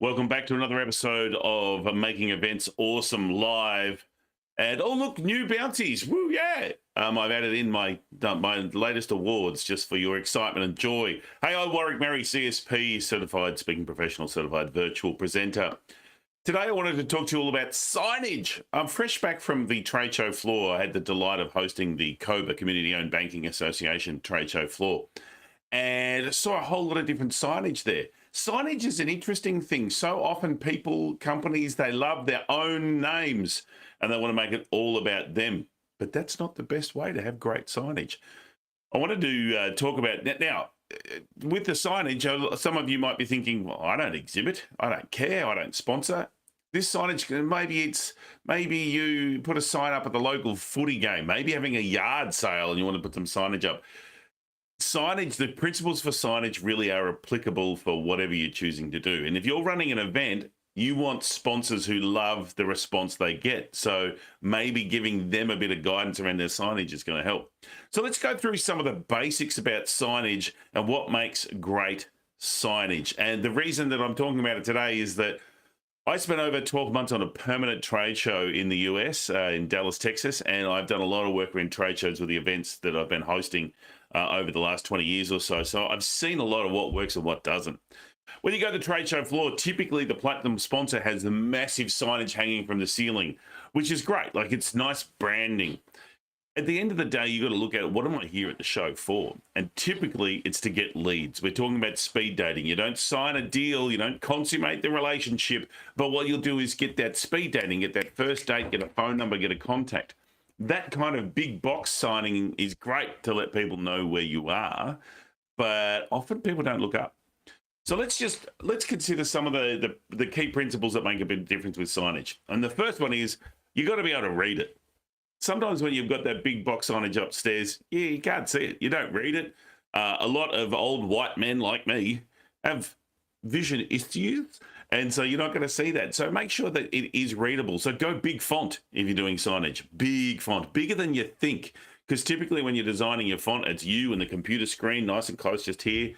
Welcome back to another episode of Making Events Awesome Live. And oh, look, new bounties. Woo, yeah. I've added in my latest awards just for your excitement and joy. Hey, I'm Warwick Merry, CSP, Certified Speaking Professional, Certified Virtual Presenter. Today, I wanted to talk to you all about signage. I'm fresh back from the trade show floor. I had the delight of hosting the COBA, Community-Owned Banking Association trade show floor, and saw a whole lot of different signage there. Signage is an interesting thing. So often companies, they love their own names and they want to make it all about them. But that's not the best way to have great signage. I wanted to talk about that now. With the signage, some of you might be thinking, well, I don't exhibit, I don't care, I don't sponsor. This signage, maybe you put a sign up at the local footy game, maybe having a yard sale and you want to put some signage up. Signage, the principles for signage really are applicable for whatever you're choosing to do. And if you're running an event, you want sponsors who love the response they get. So maybe giving them a bit of guidance around their signage is going to help. So let's go through some of the basics about signage and what makes great signage. And the reason that I'm talking about it today is that I spent over 12 months on a permanent trade show in the US, in Dallas, Texas, and I've done a lot of work around trade shows with the events that I've been hosting over the last 20 years or so. So I've seen a lot of what works and what doesn't. When you go to the trade show floor, typically the platinum sponsor has the massive signage hanging from the ceiling, which is great. Like, it's nice branding. At the end of the day, you got to look at what am I here at the show for? And typically it's to get leads. We're talking about speed dating. You don't sign a deal, you don't consummate the relationship, but what you'll do is get that speed dating, get that first date, get a phone number, get a contact. That kind of big box signing is great to let people know where you are, but often people don't look up. So let's consider some of the key principles that make a big difference with signage. And the first one is you got to be able to read it. Sometimes when you've got that big box signage upstairs, yeah, you can't see it. You don't read it. A lot of old white men like me have vision issues, and so you're not going to see that. So make sure that it is readable. So go big font if you're doing signage. Big font, bigger than you think, because typically when you're designing your font, it's you and the computer screen nice and close just here.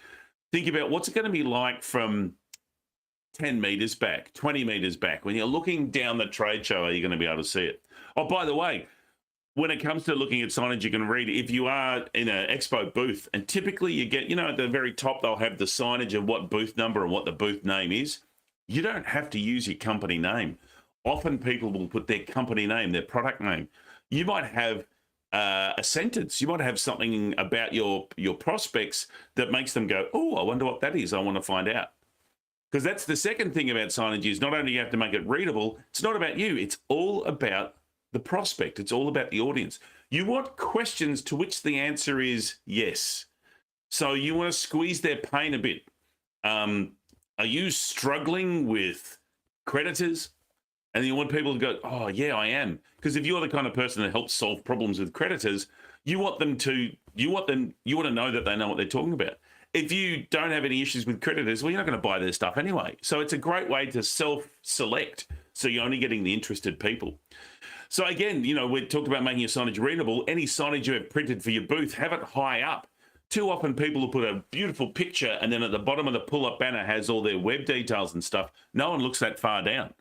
Think about what's it going to be like from 10 meters back, 20 meters back. When you're looking down the trade show, are you going to be able to see it? Oh, by the way, when it comes to looking at signage, you can read if you are in an expo booth, and typically you get, at the very top, they'll have the signage of what booth number and what the booth name is. You don't have to use your company name. Often people will put their company name, their product name. You might have a sentence. You might have something about your prospects that makes them go, oh, I wonder what that is. I want to find out. Because that's the second thing about signage is not only you have to make it readable, it's not about you. It's all about the prospect. It's all about the audience. You want questions to which the answer is yes. So you want to squeeze their pain a bit. Are you struggling with creditors? And you want people to go, oh, yeah, I am. Because if you're the kind of person that helps solve problems with creditors, you want to know that they know what they're talking about. If you don't have any issues with creditors, well, you're not going to buy their stuff anyway. So it's a great way to self-select. So you're only getting the interested people. So again, we talked about making your signage readable. Any signage you have printed for your booth, have it high up. Too often people will put a beautiful picture and then at the bottom of the pull-up banner has all their web details and stuff. No one looks that far down.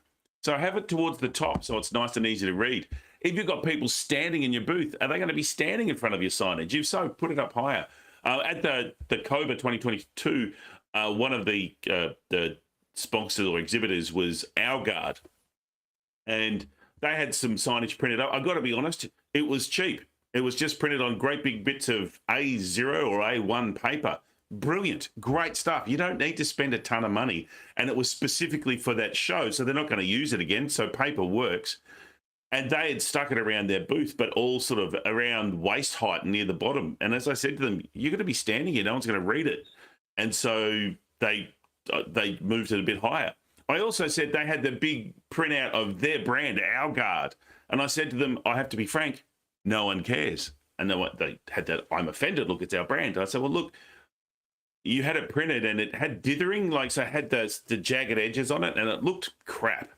So have it towards the top so it's nice and easy to read. If you've got people standing in your booth, are they going to be standing in front of your signage? If so, put it up higher. At the COBA 2022, one of the sponsors or exhibitors was Our Guard. And they had some signage printed up. I've got to be honest, it was cheap. It was just printed on great big bits of A0 or A1 paper. Brilliant, great stuff. You don't need to spend a ton of money. And it was specifically for that show, so they're not going to use it again, so paper works. And they had stuck it around their booth, but all sort of around waist height near the bottom. And as I said to them, you're going to be standing here, no one's going to read it. And so they moved it a bit higher. I also said they had the big printout of their brand, Our Guard. And I said to them, I have to be frank, no one cares. And they had that I'm offended, look, it's our brand. I said, well, look, you had it printed and it had dithering, so it had the jagged edges on it and it looked crap.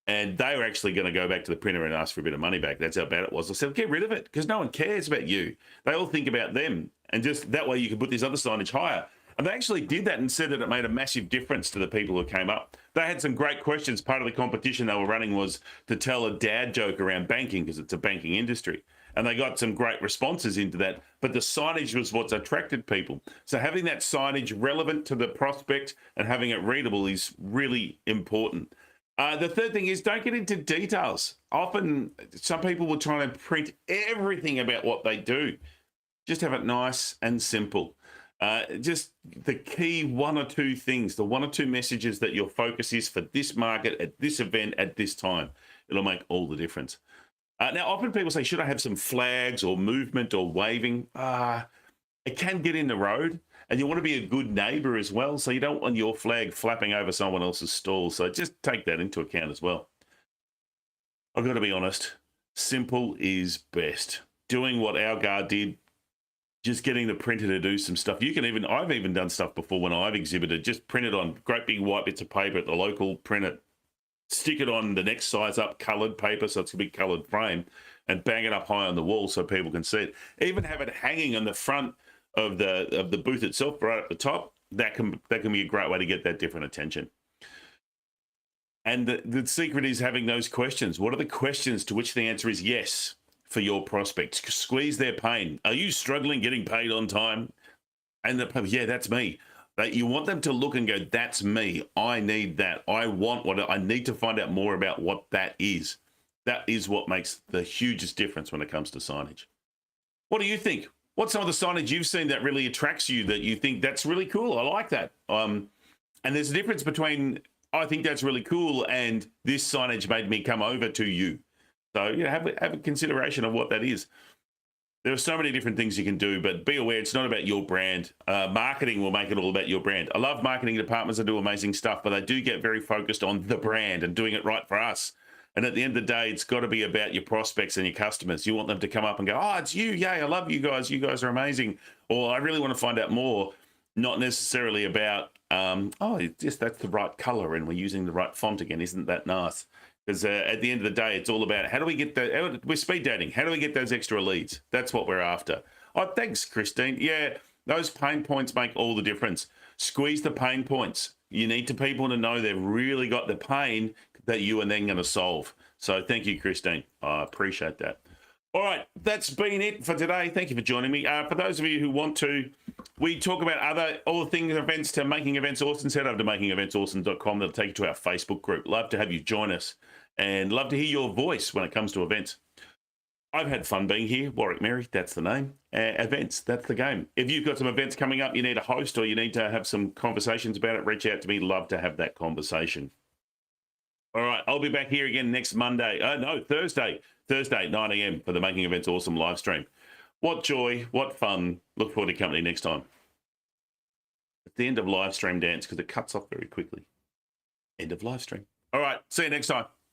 And they were actually going to go back to the printer and ask for a bit of money back. That's how bad it was. I said, get rid of it because no one cares about you. They all think about them. And just that way you can put this other signage higher. And they actually did that and said that it made a massive difference to the people who came up. They had some great questions. Part of the competition they were running was to tell a dad joke around banking, because it's a banking industry. And they got some great responses into that. But the signage was what's attracted people. So having that signage relevant to the prospect and having it readable is really important. The third thing is, don't get into details. Often some people will try and print everything about what they do. Just have it nice and simple. Just the key one or two things, the one or two messages that your focus is for this market at this event at this time. It'll make all the difference. Now, often people say, should I have some flags or movement or waving? It can get in the road, and you want to be a good neighbour as well. So you don't want your flag flapping over someone else's stall. So just take that into account as well. I've got to be honest, simple is best. Doing what our guard did, just getting the printer to do some stuff. I've even done stuff before when I've exhibited, just print it on great big white bits of paper at the local, print it, stick it on the next size up, coloured paper, so it's a big coloured frame, and bang it up high on the wall so people can see it. Even have it hanging on the front of the booth itself, right at the top. That can be a great way to get that different attention. And the secret is having those questions. What are the questions to which the answer is yes for your prospects? Squeeze their pain. Are you struggling getting paid on time? And yeah, that's me. You want them to look and go, that's me. I need that. I need to find out more about what that is. That is what makes the hugest difference when it comes to signage. What do you think? What's some of the signage you've seen that really attracts you, that you think that's really cool? I like that. And there's a difference between, I think that's really cool, and this signage made me come over to you. So have a consideration of what that is. There are so many different things you can do, but be aware it's not about your brand. Marketing will make it all about your brand. I love marketing departments that do amazing stuff, but they do get very focused on the brand and doing it right for us. And at the end of the day, it's got to be about your prospects and your customers. You want them to come up and go, oh, it's you. Yay, I love you guys. You guys are amazing. Or I really want to find out more. Not necessarily about, that's the right color and we're using the right font again. Isn't that nice? Because at the end of the day, it's all about how do we get we're speed dating. How do we get those extra leads? That's what we're after. Oh, thanks, Christine. Yeah, those pain points make all the difference. Squeeze the pain points. You need people to know they've really got the pain that you are then going to solve. So thank you, Christine. I appreciate that. All right, that's been it for today. Thank you for joining me. For those of you who want to, we talk about all the things, events to Making Events Awesome. Head over to makingeventsawesome.com. That'll take you to our Facebook group. Love to have you join us and love to hear your voice when it comes to events. I've had fun being here. Warwick Mary, that's the name. Events, that's the game. If you've got some events coming up, you need a host or you need to have some conversations about it, reach out to me. Love to have that conversation. All right, I'll be back here again next Monday. Thursday, 9 a.m. for the Making Events Awesome live stream. What joy, what fun. Look forward to your company next time. At the end of live stream dance, because it cuts off very quickly. End of live stream. All right, see you next time.